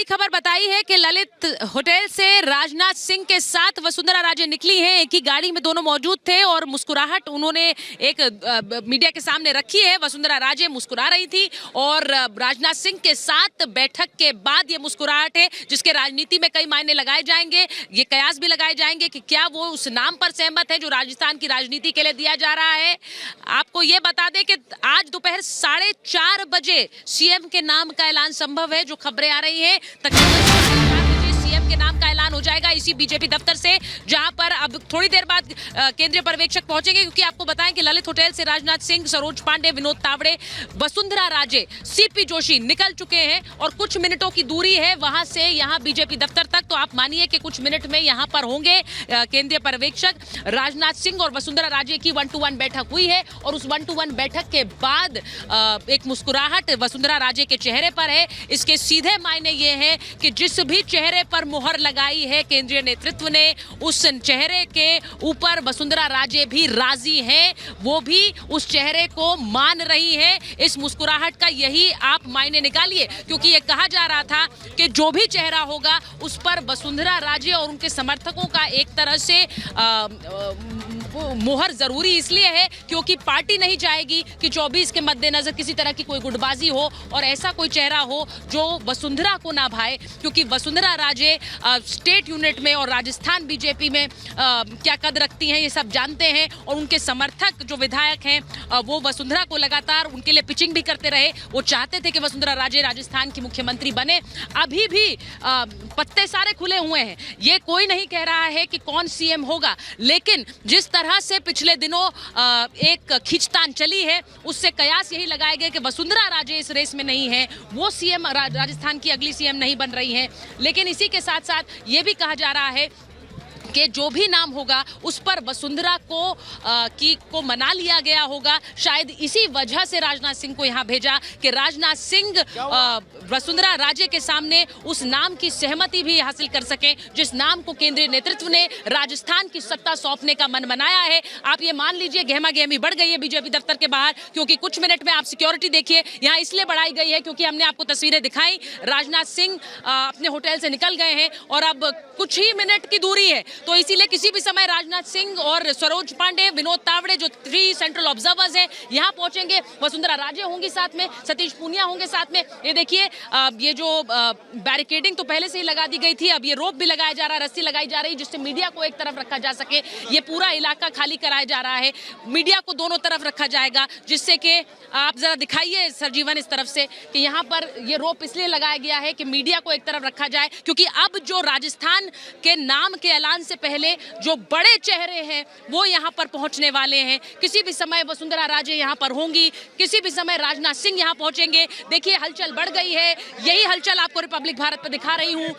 खबर बताई है कि ललित होटल से राजनाथ सिंह के साथ वसुंधरा राजे निकली हैं। एक ही गाड़ी में दोनों मौजूद थे और मुस्कुराहट उन्होंने एक मीडिया के सामने रखी है। वसुंधरा राजे मुस्कुरा रही थी और राजनाथ सिंह के साथ बैठक के बाद ये मुस्कुराहट है जिसके राजनीति में कई मायने लगाए जाएंगे। ये कयास भी लगाए जाएंगे कि क्या वो उस नाम पर सहमत है जो राजस्थान की राजनीति के लिए दिया जा रहा है। आपको ये बता दें कि आज दोपहर 4:30 बजे सीएम के नाम का ऐलान संभव है। जो खबरें आ रही हैं तकरीबन 4 बजे सीएम के नाम का ऐलान हो जाएगा इसी बीजेपी दफ्तर से, जहां पर अब थोड़ी देर बाद केंद्रीय पर्यवेक्षक पहुंचेंगे, क्योंकि आपको बताएं कि ललित होटल से राजनाथ सिंह, सरोज पांडे, विनोद तावड़े, वसुंधरा राजे, सीपी जोशी निकल चुके हैं और कुछ मिनटों की दूरी है वहां से यहां बीजेपी दफ्तर तक। तो आप मानिए कि कुछ मिनट में यहां पर होंगे केंद्रीय पर्यवेक्षक। राजनाथ सिंह और वसुंधरा राजे की 1-to-1 बैठक हुई है और उस 1-to-1 बैठक के बाद एक मुस्कुराहट वसुंधरा राजे के चेहरे पर है। इसके सीधे मायने ये है कि जिस भी चेहरे पर मुहर लगाई है केंद्रीय नेतृत्व ने, उस चेहरे के ऊपर वसुंधरा राजे भी राजी हैं, वो भी उस चेहरे को मान रही हैं। इस मुस्कुराहट का यही आप मायने निकालिए, क्योंकि ये कहा जा रहा था कि जो भी चेहरा होगा उस पर वसुंधरा राजे और उनके समर्थकों का एक तरह से मुहर जरूरी इसलिए है क्योंकि पार्टी नहीं चाहेगी कि 24 के मद्देनजर किसी तरह की कोई गुटबाजी हो और ऐसा कोई चेहरा हो जो वसुंधरा को ना भाए, क्योंकि वसुंधरा राजे स्टेट यूनिट में और राजस्थान बीजेपी में क्या कद रखती हैं ये सब जानते हैं। और उनके समर्थक जो विधायक हैं वो वसुंधरा को लगातार उनके लिए पिचिंग भी करते रहे। वो चाहते थे कि वसुंधरा राजे राजस्थान की मुख्यमंत्री बने। अभी भी पत्ते सारे खुले हुए हैं। ये कोई नहीं कह रहा है कि कौन सीएम होगा, लेकिन जिस तरह से पिछले दिनों एक खींचतान चली है उससे कयास यही लगाया गया कि वसुंधरा राजे इस रेस में नहीं है, वो सीएम राजस्थान की अगली सीएम नहीं बन रही हैं। लेकिन इसी के साथ साथ ये भी कहा जा रहा है कि जो भी नाम होगा उस पर वसुंधरा को मना लिया गया होगा। शायद इसी वजह से राजनाथ सिंह को यहां भेजा कि राजनाथ सिंह वसुंधरा राजे के सामने उस नाम की सहमति भी हासिल कर सकें जिस नाम को केंद्रीय नेतृत्व ने राजस्थान की सत्ता सौंपने का मन बनाया है। आप ये मान लीजिए गहमा गहमी बढ़ गई है बीजेपी दफ्तर के बाहर, क्योंकि कुछ मिनट में आप सिक्योरिटी देखिए यहाँ इसलिए बढ़ाई गई है क्योंकि हमने आपको तस्वीरें दिखाई। राजनाथ सिंह अपने होटल से निकल गए हैं और अब कुछ ही मिनट की दूरी है, तो इसीलिए किसी भी समय राजनाथ सिंह और सरोज पांडे, विनोद तावड़े जो 3 सेंट्रल ऑब्जर्वर्स हैं यहाँ पहुंचेंगे। वसुंधरा राजे होंगी साथ में, सतीश पूनिया होंगे साथ में। ये देखिए ये जो बैरिकेडिंग तो पहले से ही लगा दी गई थी, अब ये रोप भी लगाया जा रहा है, रस्सी लगाई जा रही है जिससे मीडिया को एक तरफ रखा जा सके। ये पूरा इलाका खाली कराया जा रहा है, मीडिया को दोनों तरफ रखा जाएगा, जिससे कि आप जरा दिखाइए सरजीवन इस तरफ से कि यहाँ पर ये रोप इसलिए लगाया गया है कि मीडिया को एक तरफ रखा जाए, क्योंकि अब जो राजस्थान के नाम के ऐलान से पहले जो बड़े चेहरे हैं वो यहाँ पर पहुंचने वाले हैं। किसी भी समय वसुंधरा राजे यहाँ पर होंगी, किसी भी समय राजनाथ सिंह यहाँ पहुंचेंगे। देखिए हलचल बढ़ गई है, यही हलचल आपको रिपब्लिक भारत पर दिखा रही हूँ।